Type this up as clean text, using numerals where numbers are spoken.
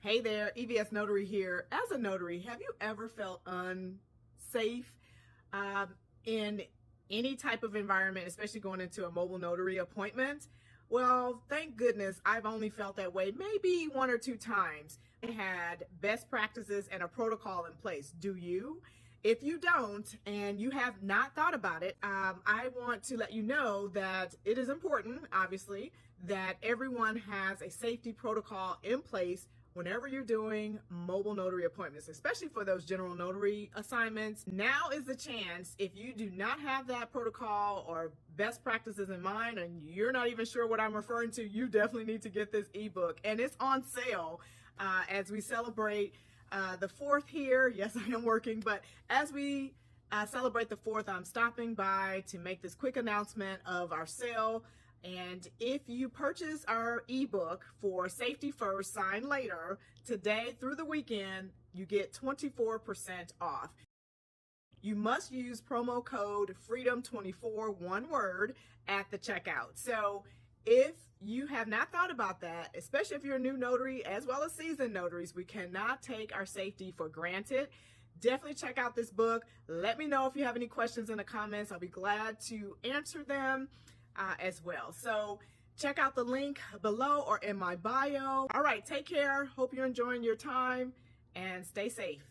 Hey there, evsnotary here. As a notary, have you ever felt unsafe in any type of environment, especially going into a mobile notary appointment? Well, thank goodness I've only felt that way maybe one or two times. I had best practices and a protocol in place. Do you? If you don't and you have not thought about it, I want to let you know that it is important, obviously, that everyone has a safety protocol in place whenever you're doing mobile notary appointments, especially for those general notary assignments. Now is the chance. If you do not have that protocol or best practices in mind and you're not even sure what I'm referring to, you definitely need to get this ebook, and it's on sale as we celebrate the 4th here. Yes, I am working, but as we celebrate the 4th, I'm stopping by to make this quick announcement of our sale. And if you purchase our ebook for Safety First, Sign Later, today through the weekend, you get 24% off. You must use promo code FREEDOM24, one word, at the checkout. So if you have not thought about that, especially if you're a new notary as well as seasoned notaries, we cannot take our safety for granted. Definitely check out this book. Let me know if you have any questions in the comments. I'll be glad to answer them as well. So check out the link below or in my bio. All right, take care. Hope you're enjoying your time and stay safe.